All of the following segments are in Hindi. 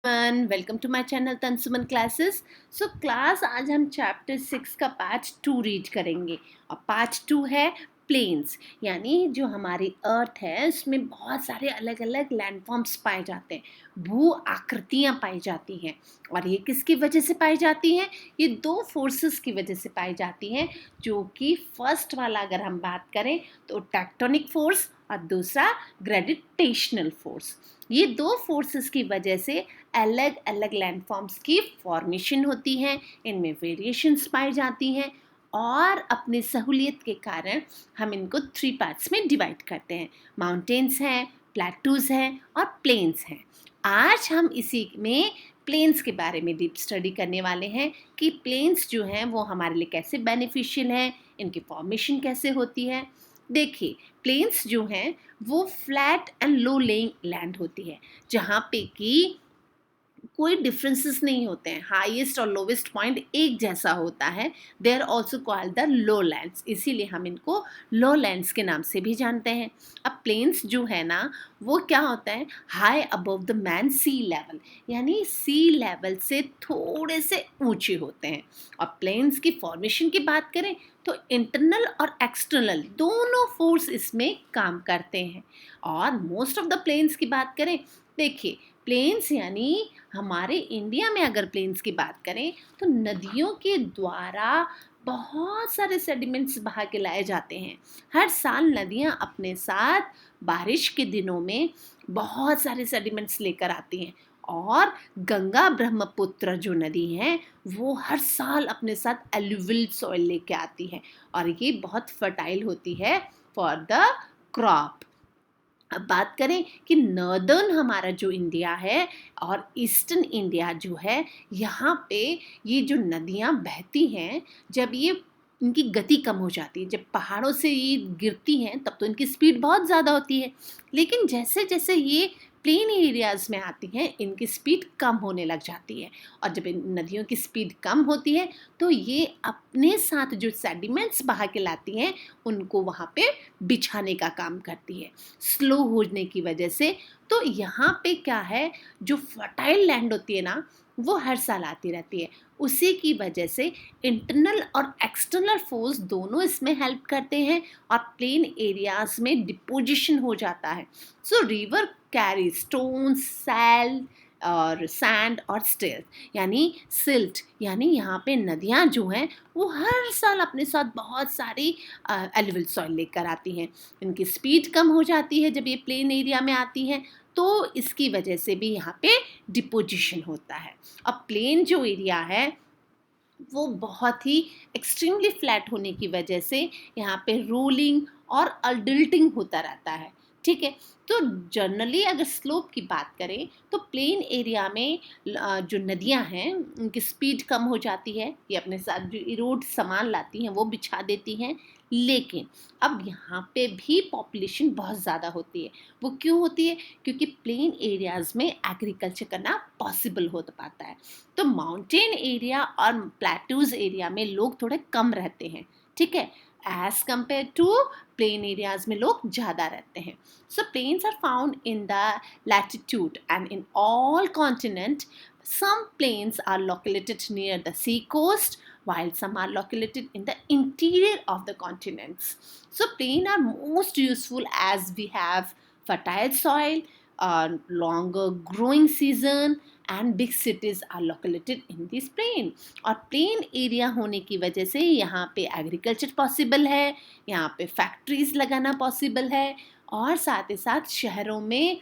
Welcome to my channel Tansuman classes. So class आज हम चैप्टर 6 का पार्ट 2 रीड करेंगे और पार्ट 2 है प्लेन्स। यानी जो हमारी अर्थ है उसमें बहुत सारे अलग अलग लैंडफॉर्म्स पाए जाते हैं, भू आकृतियाँ पाई जाती हैं। और ये किसकी वजह से पाई जाती हैं? ये दो फोर्सेस की वजह से पाई जाती हैं, जो कि फर्स्ट वाला अगर हम बात करें तो टेक्टोनिक फोर्स और दूसरा ग्रेविटेशनल फोर्स। ये दो फोर्सेस की वजह से अलग अलग लैंडफॉर्म्स की फॉर्मेशन होती है, इनमें वेरिएशंस पाई जाती हैं और अपनी सहूलियत के कारण हम इनको 3 पार्ट्स में डिवाइड करते हैं। माउंटेन्स हैं, प्लेटूज हैं और प्लेन्स हैं। आज हम इसी में प्लेन्स के बारे में डीप स्टडी करने वाले हैं कि प्लेन्स जो हैं वो हमारे लिए कैसे बेनिफिशियल हैं, इनकी फॉर्मेशन कैसे होती है। देखिए, प्लेन्स जो हैं वो flat and low laying land होती है, जहाँ पे कि कोई डिफरेंसेस नहीं होते हैं, हाईएस्ट और लोवेस्ट पॉइंट एक जैसा होता है। They are also called the lowlands, इसीलिए हम इनको लो लैंड्स के नाम से भी जानते हैं। अब प्लेन्स जो है ना वो क्या होता है, high above the mean sea level, यानी सी लेवल से थोड़े से ऊंचे होते हैं। और प्लेन्स की फॉर्मेशन की बात करें तो इंटरनल और एक्सटर्नल दोनों फोर्स इसमें काम करते हैं। और मोस्ट ऑफ द प्लेन्स की बात करें, देखिए प्लेन्स यानी हमारे इंडिया में अगर प्लेन्स की बात करें तो नदियों के द्वारा बहुत सारे सेडिमेंट्स बहा के लाए जाते हैं। हर साल नदियां अपने साथ बारिश के दिनों में बहुत सारे सेडिमेंट्स लेकर आती हैं। और गंगा ब्रह्मपुत्र जो नदी है वो हर साल अपने साथ एलुवियल सॉइल लेके आती है और ये बहुत फर्टाइल होती है फॉर द क्रॉप। अब बात करें कि नॉर्दर्न हमारा जो इंडिया है और ईस्टर्न इंडिया जो है, यहाँ पे ये जो नदियाँ बहती हैं, जब ये इनकी गति कम हो जाती है, जब पहाड़ों से ये गिरती हैं तब तो इनकी स्पीड बहुत ज़्यादा होती है, लेकिन जैसे जैसे ये प्लेन एरियाज़ में आती हैं इनकी स्पीड कम होने लग जाती है। और जब इन नदियों की स्पीड कम होती है तो ये अपने साथ जो सेडिमेंट्स बहा के लाती हैं उनको वहाँ पे बिछाने का काम करती है स्लो होने की वजह से। तो यहाँ पे क्या है, जो फर्टाइल लैंड होती है ना वो हर साल आती रहती है। उसी की वजह से इंटरनल और एक्सटर्नल फोर्स दोनों इसमें हेल्प करते हैं और प्लेन एरियाज में डिपोजिशन हो जाता है। सो रिवर कैरी स्टोन्स, सैल्ट और सैंड और स्टिल्ट, यानी सिल्ट, यानी यहाँ पे नदियाँ जो हैं वो हर साल अपने साथ बहुत सारी एलुवियल सॉइल लेकर आती हैं। इनकी स्पीड कम हो जाती है जब ये प्लेन एरिया में आती हैं, तो इसकी वजह से भी यहाँ पे डिपोजिशन होता है। अब प्लेन जो एरिया है वो बहुत ही एक्सट्रीमली फ्लैट होने की वजह से यहाँ पे रोलिंग और अल्डल्टिंग होता रहता है। ठीक है, तो जनरली अगर स्लोप की बात करें तो प्लेन एरिया में जो नदियाँ हैं उनकी स्पीड कम हो जाती है, ये अपने साथ जो इरोड सामान लाती हैं वो बिछा देती हैं। लेकिन अब यहाँ पे भी पॉपुलेशन बहुत ज़्यादा होती है। वो क्यों होती है? क्योंकि प्लेन एरियाज़ में एग्रीकल्चर करना पॉसिबल हो पाता है। तो माउंटेन एरिया और प्लेटूज एरिया में लोग थोड़े कम रहते हैं, ठीक है, as compare to plain areas में लोग ज़्यादा रहते हैं। So plains are found in the latitude and in all continent. some plains are located near the sea coast while some are located in the interior of the continents. So plains are most useful as we have fertile soil, longer growing season and big cities are located in this plain. और प्लेन एरिया होने की वजह से यहाँ पे एग्रीकल्चर पॉसिबल है, यहाँ पे फैक्ट्रीज लगाना पॉसिबल है और साथ ही साथ शहरों में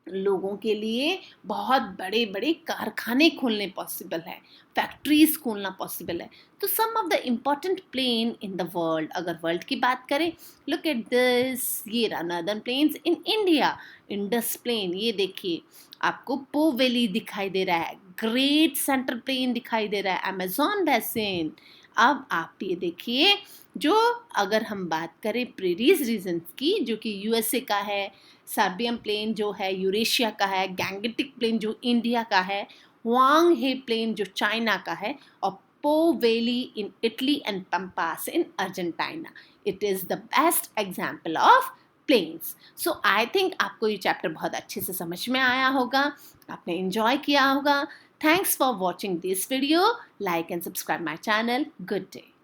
लोगों के लिए बहुत बड़े बड़े कारखाने खोलने पॉसिबल है, फैक्ट्रीज खोलना पॉसिबल है। तो some of the important plain in the world, अगर वर्ल्ड की बात करें, लुक एट दिस, ये रहा northern plains in India, Indus plain, ये देखिए आपको पो वैली दिखाई दे रहा है, ग्रेट सेंट्रल प्लेन दिखाई दे रहा है, अमेजोन बेसिन। अब आप ये देखिए, जो अगर हम बात करें प्रेरीज रीजन की, जो कि यूएसए का है, सर्बियन प्लेन जो है यूरेशिया का है, गैंगेटिक प्लेन जो इंडिया का है, हुआंग हे प्लेन जो चाइना का है, और Po valley in Italy and Pampas in Argentina. It is the best example of plains. So I think आपको ये चैप्टर बहुत अच्छे से समझ में आया होगा, आपने एंजॉय किया होगा। Thanks for watching this video, like and subscribe my channel. Good day.